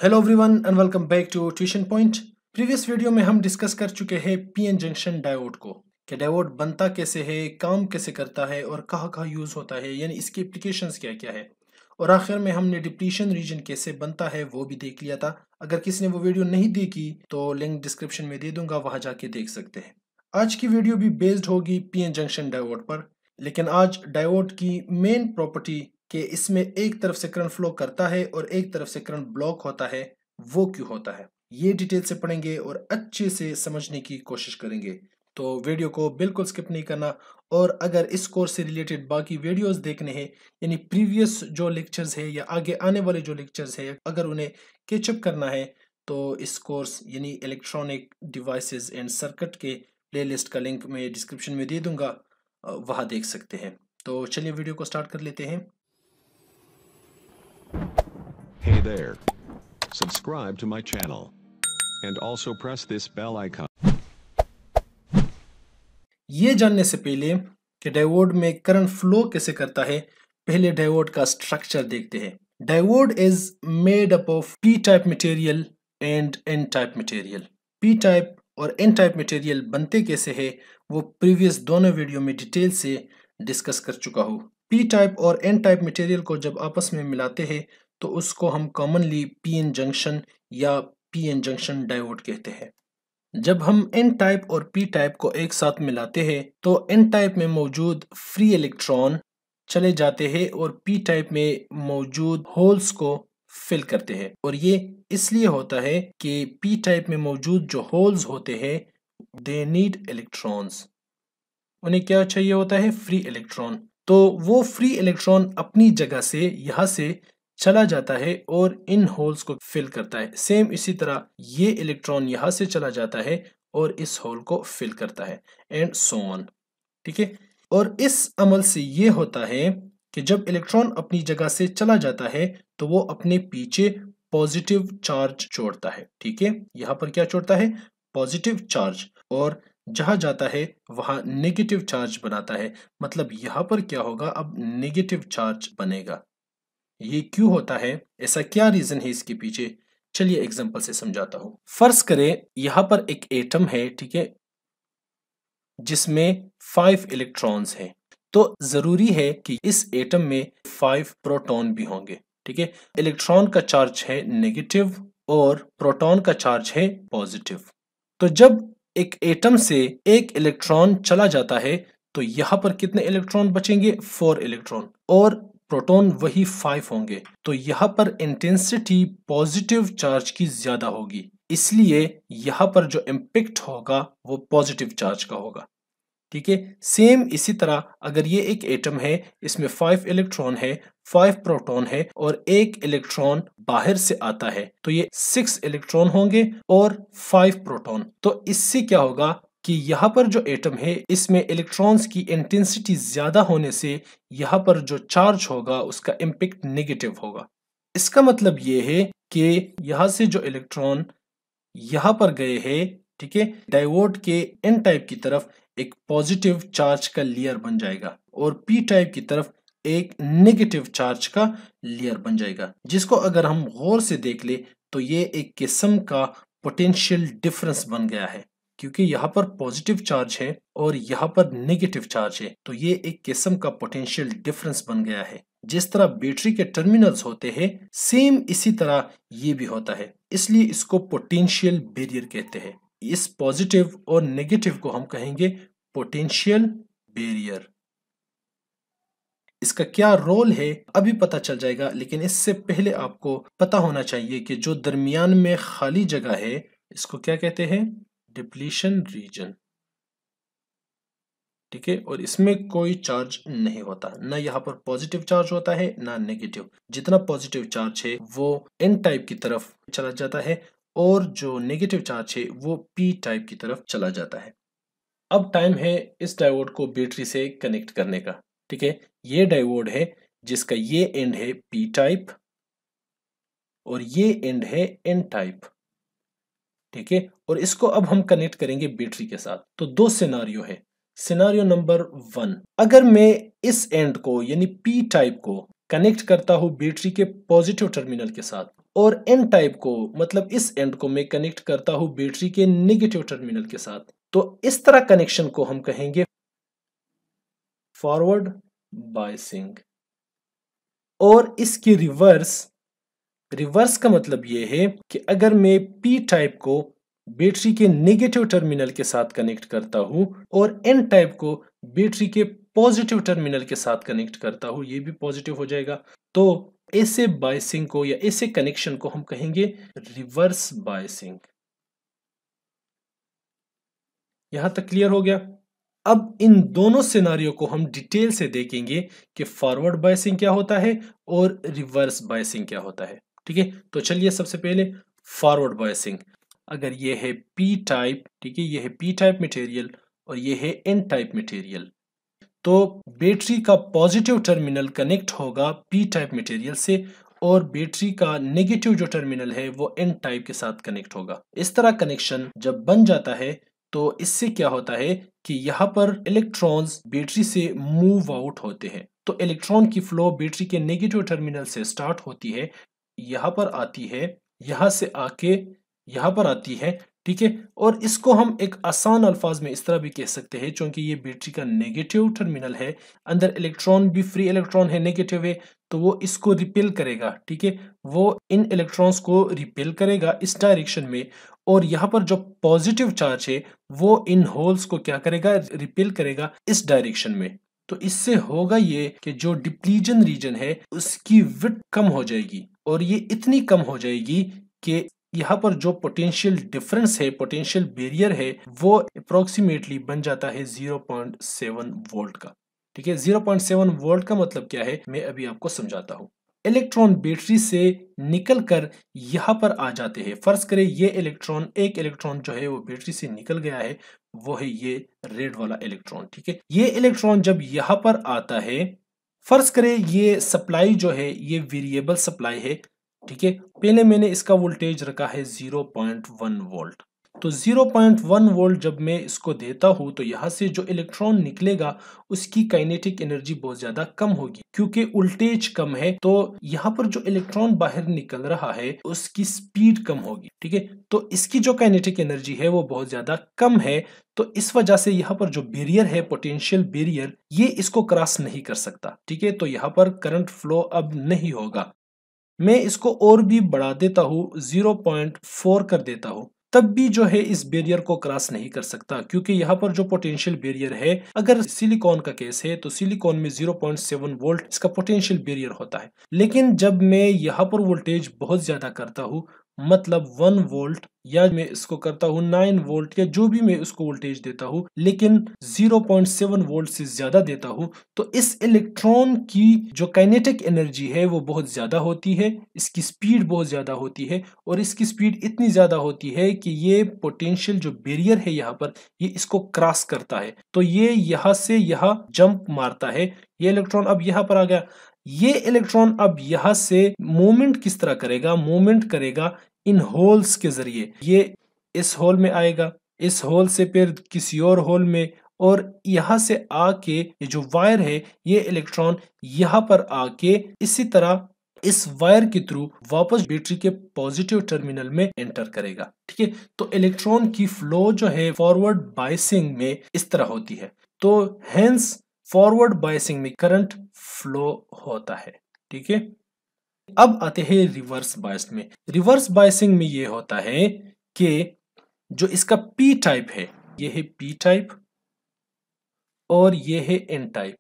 Hello everyone and welcome back to Tuition Point. Previous video में हम discuss कर चुके हैं पीएन जंक्शन डायोड को कि डायोड बनता कैसे है, काम कैसे करता है और कहाँ कहाँ यूज होता है, यानी इसकी एप्लीकेशंस क्या क्या है। और आखिर में हमने डिप्लीशन रीजन कैसे बनता है वो भी देख लिया था। अगर किसी ने वो वीडियो नहीं देखी तो लिंक डिस्क्रिप्शन में दे दूंगा, वहां जाके देख सकते हैं। आज की वीडियो भी बेस्ड होगी पीएन जंक्शन डायोड पर, लेकिन आज डायोड की मेन प्रॉपर्टी कि इसमें एक तरफ से करंट फ्लो करता है और एक तरफ से करंट ब्लॉक होता है, वो क्यों होता है, ये डिटेल से पढ़ेंगे और अच्छे से समझने की कोशिश करेंगे। तो वीडियो को बिल्कुल स्किप नहीं करना। और अगर इस कोर्स से रिलेटेड बाकी वीडियोस देखने हैं, यानी प्रीवियस जो लेक्चर्स है या आगे आने वाले जो लेक्चर्स है, अगर उन्हें कैचअप करना है तो इस कोर्स यानी इलेक्ट्रॉनिक डिवाइसेस एंड सर्किट के प्लेलिस्ट का लिंक मैं डिस्क्रिप्शन में दे दूंगा, वहाँ देख सकते हैं। तो चलिए वीडियो को स्टार्ट कर लेते हैं। Hey there. Subscribe to my channel. And also press this bell icon. ये जानने से पहले कि डायोड में करंट फ्लो कैसे करता है, पहले डायोड का स्ट्रक्चर देखते हैं। Diode is made up of P type material and N type material. P type और एन टाइप मटेरियल बनते कैसे है वो प्रीवियस दोनों वीडियो में डिटेल से डिस्कस कर चुका हूँ। पी टाइप और एन टाइप मटेरियल को जब आपस में मिलाते हैं तो उसको हम कॉमनली पीएन जंक्शन या पीएन जंक्शन डायोड कहते हैं। जब हम एन टाइप और पी टाइप को एक साथ मिलाते हैं तो एन टाइप में मौजूद फ्री इलेक्ट्रॉन चले जाते हैं और पी टाइप में मौजूद होल्स को फिल करते हैं। और ये इसलिए होता है कि पी टाइप में मौजूद जो होल्स होते हैं दे नीड इलेक्ट्रॉन्स, उन्हें क्या चाहिए होता है, फ्री इलेक्ट्रॉन। तो वो फ्री इलेक्ट्रॉन अपनी जगह से यहाँ से चला जाता है और इन होल्स को फिल करता है। सेम इसी तरह ये इलेक्ट्रॉन यहाँ से चला जाता है और इस होल को फिल करता है एंड सो ऑन। ठीक है। और इस अमल से ये होता है कि जब इलेक्ट्रॉन अपनी जगह से चला जाता है तो वो अपने पीछे पॉजिटिव चार्ज छोड़ता है। ठीक है, यहाँ पर क्या छोड़ता है, पॉजिटिव चार्ज, और जहां जाता है वहां नेगेटिव चार्ज बनाता है। मतलब यहाँ पर क्या होगा, अब नेगेटिव चार्ज बनेगा। ये क्यों होता है, ऐसा क्या रीजन है इसके पीछे, चलिए एग्जांपल से समझाता हूं। फर्ज करें यहाँ पर एक एटम है, ठीक है, जिसमें 5 इलेक्ट्रॉन्स हैं। तो जरूरी है कि इस एटम में 5 प्रोटॉन भी होंगे। ठीक है, इलेक्ट्रॉन का चार्ज है नेगेटिव और प्रोटॉन का चार्ज है पॉजिटिव। तो जब एक एटम से एक इलेक्ट्रॉन चला जाता है तो यहाँ पर कितने इलेक्ट्रॉन बचेंगे, 4 इलेक्ट्रॉन, और प्रोटॉन वही 5 होंगे। तो यहाँ पर इंटेंसिटी पॉजिटिव चार्ज की ज्यादा होगी, इसलिए यहाँ पर जो इम्पैक्ट होगा वो पॉजिटिव चार्ज का होगा। ठीक है, सेम इसी तरह अगर ये एक एटम है, इसमें 5 इलेक्ट्रॉन है, 5 प्रोटॉन है और एक इलेक्ट्रॉन बाहर से आता है, तो ये 6 इलेक्ट्रॉन होंगे और 5 प्रोटॉन। तो इससे क्या होगा कि यहाँ पर जो एटम है इसमें इलेक्ट्रॉन्स की इंटेंसिटी ज्यादा होने से यहाँ पर जो चार्ज होगा उसका इम्पैक्ट नेगेटिव होगा। इसका मतलब ये है कि यहाँ से जो इलेक्ट्रॉन यहाँ पर गए हैं, ठीक है, डायोड के एन टाइप की तरफ एक पॉजिटिव चार्ज का लेयर बन जाएगा और पी टाइप की तरफ एक नेगेटिव चार्ज का लेयर बन जाएगा, जिसको अगर हम गौर से देख ले तो ये एक किस्म का पोटेंशियल डिफरेंस बन गया है। क्योंकि यहाँ पर पॉजिटिव चार्ज है और यहाँ पर नेगेटिव चार्ज है, तो ये एक किस्म का पोटेंशियल डिफरेंस बन गया है। जिस तरह बैटरी के टर्मिनल्स होते हैं सेम इसी तरह ये भी होता है, इसलिए इसको पोटेंशियल बैरियर कहते हैं। इस पॉजिटिव और नेगेटिव को हम कहेंगे पोटेंशियल बैरियर। इसका क्या रोल है अभी पता चल जाएगा, लेकिन इससे पहले आपको पता होना चाहिए कि जो दरमियान में खाली जगह है इसको क्या कहते हैं, डिप्लीशन रीजन। ठीक है, और इसमें कोई चार्ज नहीं होता, ना यहाँ पर पॉजिटिव चार्ज होता है ना नेगेटिव। जितना पॉजिटिव चार्ज है वो एन टाइप की तरफ चला जाता है और जो नेगेटिव चार्ज है वो पी टाइप की तरफ चला जाता है। अब टाइम है इस डायोड को बैटरी से कनेक्ट करने का। ठीक है, ये डायोड है जिसका ये एंड है पी टाइप और ये एंड है एन टाइप। ठीक है, और इसको अब हम कनेक्ट करेंगे बैटरी के साथ। तो दो सिनारियो है। सिनारियो नंबर 1, अगर मैं इस एंड को यानी पी टाइप को कनेक्ट करता हूं बैटरी के पॉजिटिव टर्मिनल के साथ, और एन टाइप को मतलब इस एंड को मैं कनेक्ट करता हूं बैटरी के नेगेटिव टर्मिनल के साथ, तो इस तरह कनेक्शन को हम कहेंगे फॉरवर्ड बायसिंग। और इसकी रिवर्स का मतलब यह है कि अगर मैं पी टाइप को बैटरी के नेगेटिव टर्मिनल के साथ कनेक्ट करता हूं और एन टाइप को बैटरी के पॉजिटिव टर्मिनल के साथ कनेक्ट करता हूं, ये भी पॉजिटिव हो जाएगा, तो ऐसे बायसिंग को या ऐसे कनेक्शन को हम कहेंगे रिवर्स बायसिंग। यहां तक क्लियर हो गया। अब इन दोनों सिनारियो को हम डिटेल से देखेंगे कि फॉरवर्ड बायसिंग क्या होता है और रिवर्स बायसिंग क्या होता है। ठीक है, तो चलिए सबसे पहले फॉरवर्ड बायसिंग। अगर ये है पी टाइप, ठीक है, ये है पी टाइप मटेरियल और ये है एन टाइप मटेरियल, तो बैटरी का पॉजिटिव टर्मिनल कनेक्ट होगा पी टाइप मटेरियल से और बैटरी का नेगेटिव जो टर्मिनल है वो एन टाइप के साथ कनेक्ट होगा। इस तरह कनेक्शन जब बन जाता है तो इससे क्या होता है कि यहाँ पर इलेक्ट्रॉन्स बैटरी से मूव आउट होते हैं। तो इलेक्ट्रॉन की फ्लो बैटरी के नेगेटिव टर्मिनल से स्टार्ट होती है, यहाँ पर आती है, यहाँ से आके यहाँ पर आती है, ठीक है। और इसको हम एक आसान अल्फाज में इस तरह भी कह सकते हैं, क्योंकि ये बैटरी का नेगेटिव टर्मिनल है, अंदर इलेक्ट्रॉन भी फ्री इलेक्ट्रॉन है, नेगेटिव है, तो वो इसको रिपेल करेगा, ठीक है, वो इन इलेक्ट्रॉन्स को रिपेल करेगा इस डायरेक्शन में, और यहाँ पर जो पॉजिटिव चार्ज है वो इन होल्स को क्या करेगा, रिपेल करेगा इस डायरेक्शन में। तो इससे होगा ये कि जो डिप्लीजन रीजन है उसकी विड्थ कम हो जाएगी, और ये इतनी कम हो जाएगी कि यहाँ पर जो पोटेंशियल डिफरेंस है, पोटेंशियल बैरियर है, वो अप्रोक्सीमेटली बन जाता है 0.7 वोल्ट का। ठीक है, 0.7 वोल्ट का मतलब क्या है मैं अभी आपको समझाता हूँ। इलेक्ट्रॉन बैटरी से निकलकर यहाँ पर आ जाते हैं। फर्ज करें ये इलेक्ट्रॉन, एक इलेक्ट्रॉन जो है वो बैटरी से निकल गया है, वो है ये रेड वाला इलेक्ट्रॉन। ठीक है, ये इलेक्ट्रॉन जब यहाँ पर आता है, फर्ज करें ये सप्लाई जो है ये वेरिएबल सप्लाई है, ठीक है, पहले मैंने इसका वोल्टेज रखा है 0.1 वोल्ट। तो 0.1 वोल्ट जब मैं इसको देता हूं तो यहां से जो इलेक्ट्रॉन निकलेगा उसकी काइनेटिक एनर्जी बहुत ज्यादा कम होगी, क्योंकि वोल्टेज कम है, तो यहाँ पर जो इलेक्ट्रॉन बाहर निकल रहा है उसकी स्पीड कम होगी। ठीक है, तो इसकी जो काइनेटिक एनर्जी है वो बहुत ज्यादा कम है, तो इस वजह से यहाँ पर जो बैरियर है, पोटेंशियल बैरियर, ये इसको क्रॉस नहीं कर सकता। ठीक है, तो यहाँ पर करंट फ्लो अब नहीं होगा। मैं इसको और भी बढ़ा देता हूँ, 0.4 कर देता हूँ, तब भी जो है इस बैरियर को क्रॉस नहीं कर सकता, क्योंकि यहाँ पर जो पोटेंशियल बैरियर है, अगर सिलिकॉन का केस है तो सिलिकॉन में 0.7 वोल्ट इसका पोटेंशियल बैरियर होता है। लेकिन जब मैं यहाँ पर वोल्टेज बहुत ज्यादा करता हूँ, मतलब 1 वोल्ट, या मैं इसको करता हूँ 9 वोल्ट, या जो भी मैं उसको वोल्टेज देता हूँ, लेकिन 0.7 वोल्ट से ज्यादा देता हूँ, तो इस इलेक्ट्रॉन की जो काइनेटिक एनर्जी है वो बहुत ज्यादा होती है, इसकी स्पीड बहुत ज्यादा होती है, और इसकी स्पीड इतनी ज्यादा होती है कि ये पोटेंशियल जो बैरियर है यहाँ पर, ये इसको क्रॉस करता है, तो ये यहाँ से यहाँ जंप मारता है। ये इलेक्ट्रॉन अब यहाँ पर आ गया, ये इलेक्ट्रॉन अब यहाँ से मूवमेंट किस तरह करेगा, मूवमेंट करेगा इन होल्स के जरिए। ये इस होल में आएगा, इस होल से फिर किसी और होल में, और यहां से आके ये जो वायर है, ये इलेक्ट्रॉन यहां पर आके इसी तरह इस वायर के थ्रू वापस बैटरी के पॉजिटिव टर्मिनल में एंटर करेगा। ठीक है, तो इलेक्ट्रॉन की फ्लो जो है फॉरवर्ड बायसिंग में इस तरह होती है, तो हेंस फॉरवर्ड बायसिंग में करंट फ्लो होता है। ठीक है, अब आते हैं रिवर्स बायस में। रिवर्स बायसिंग में ये होता है कि जो इसका पी टाइप है, ये है पी टाइप और ये है एन टाइप।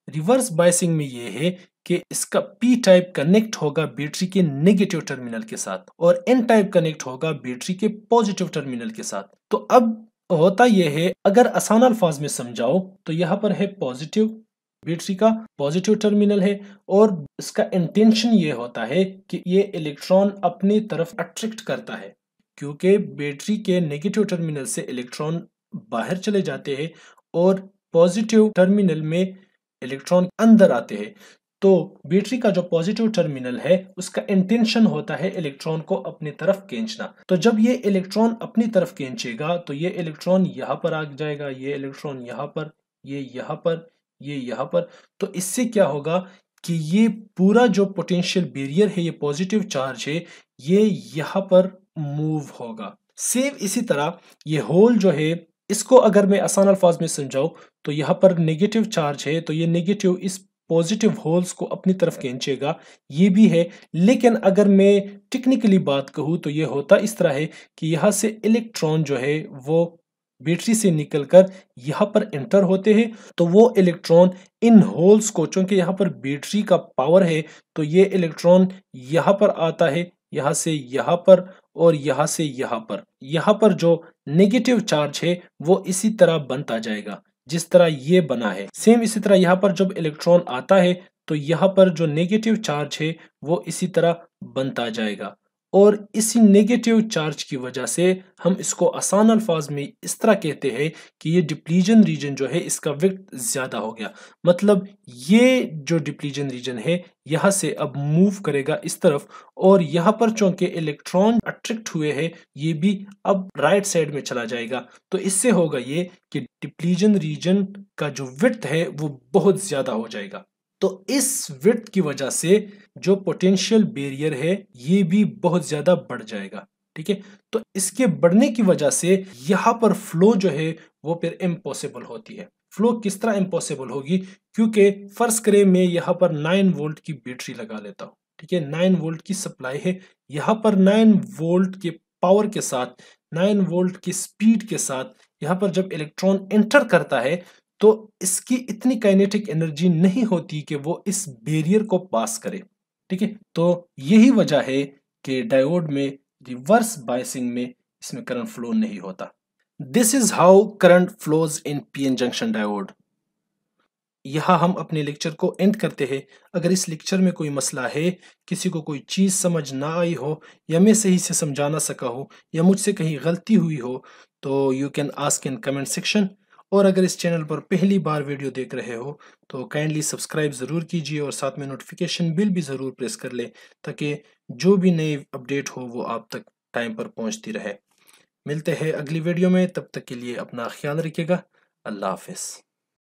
रिवर्स बायसिंग में ये है कि इसका पी टाइप कनेक्ट होगा बैटरी के नेगेटिव टर्मिनल के साथ और एन टाइप कनेक्ट होगा बैटरी के पॉजिटिव टर्मिनल के साथ। तो अब होता यह है, अगर आसान अल्फाज में समझाओ तो यहाँ पर है पॉजिटिव, बैटरी का पॉजिटिव टर्मिनल है, और इसका इंटेंशन ये होता है कि ये इलेक्ट्रॉन अपनी तरफ अट्रैक्ट करता है, क्योंकि बैटरी के नेगेटिव टर्मिनल से इलेक्ट्रॉन बाहर चले जाते हैं और पॉजिटिव टर्मिनल में इलेक्ट्रॉन अंदर आते हैं। तो बैटरी का जो पॉजिटिव टर्मिनल है उसका इंटेंशन होता है इलेक्ट्रॉन को अपनी तरफ खींचना। तो जब ये इलेक्ट्रॉन अपनी तरफ खींचेगा तो ये इलेक्ट्रॉन यहाँ पर आ जाएगा, ये इलेक्ट्रॉन यहाँ पर, ये यहाँ पर, ये यहाँ पर। तो इससे क्या होगा कि ये पूरा जो पोटेंशियल बैरियर है, ये पॉजिटिव चार्ज है, ये यहाँ पर मूव होगा। सेम इसी तरह ये होल जो है, इसको अगर मैं आसान अल्फाज में समझाऊं तो यहाँ पर नेगेटिव चार्ज है, तो ये नेगेटिव इस पॉजिटिव होल्स को अपनी तरफ खींचेगा, ये भी है। लेकिन अगर मैं टेक्निकली बात कहूँ तो ये होता इस तरह है कि यहाँ से इलेक्ट्रॉन जो है वो बैटरी से निकलकर यहाँ पर एंटर होते हैं, तो वो इलेक्ट्रॉन इन होल्स को, चूंकि यहाँ पर बैटरी का पावर है, तो ये इलेक्ट्रॉन यहाँ पर आता है, यहाँ से यहाँ पर और यहाँ से यहाँ पर जो नेगेटिव चार्ज है वो इसी तरह बनता जाएगा जिस तरह ये बना है। सेम इसी तरह यहाँ पर जब इलेक्ट्रॉन आता है तो यहाँ पर जो नेगेटिव चार्ज है वो इसी तरह बनता जाएगा, और इसी नेगेटिव चार्ज की वजह से हम इसको आसान अल्फाज में इस तरह कहते हैं कि ये डिप्लीजन रीजन जो है इसका विड्थ ज्यादा हो गया। मतलब ये जो डिप्लीजन रीजन है यहाँ से अब मूव करेगा इस तरफ, और यहाँ पर चूंकि इलेक्ट्रॉन अट्रैक्ट हुए हैं ये भी अब राइट साइड में चला जाएगा। तो इससे होगा ये कि डिप्लीजन रीजन का जो विड्थ है वो बहुत ज्यादा हो जाएगा। तो इस विड्थ की वजह से जो पोटेंशियल बैरियर है ये भी बहुत ज्यादा बढ़ जाएगा। ठीक है, तो इसके बढ़ने की वजह से यहाँ पर फ्लो जो है वो फिर इम्पॉसिबल होती है। फ्लो किस तरह इम्पॉसिबल होगी, क्योंकि फर्स्ट करें मैं यहाँ पर 9 वोल्ट की बैटरी लगा लेता हूँ। ठीक है, 9 वोल्ट की सप्लाई है, यहाँ पर 9 वोल्ट के पावर के साथ, 9 वोल्ट की स्पीड के साथ यहाँ पर जब इलेक्ट्रॉन एंटर करता है तो इसकी इतनी काइनेटिक एनर्जी नहीं होती कि वो इस बैरियर को पास करे। ठीक है, तो यही वजह है कि डायोड में रिवर्स बायसिंग में इसमें करंट फ्लो नहीं होता। This is how current flows in PN junction diode. यहाँ हम अपने लेक्चर को एंड करते हैं। अगर इस लेक्चर में कोई मसला है, किसी को कोई चीज़ समझ ना आई हो, या मैं सही से समझा ना सका हो, या मुझसे कहीं गलती हुई हो, तो you can ask in comment section. और अगर इस चैनल पर पहली बार वीडियो देख रहे हो तो काइंडली सब्सक्राइब ज़रूर कीजिए और साथ में नोटिफिकेशन बिल भी ज़रूर प्रेस कर ले, ताकि जो भी नई अपडेट हो वो आप तक टाइम पर पहुंचती रहे। मिलते हैं अगली वीडियो में, तब तक के लिए अपना ख्याल रखिएगा। अल्लाह हाफिज़।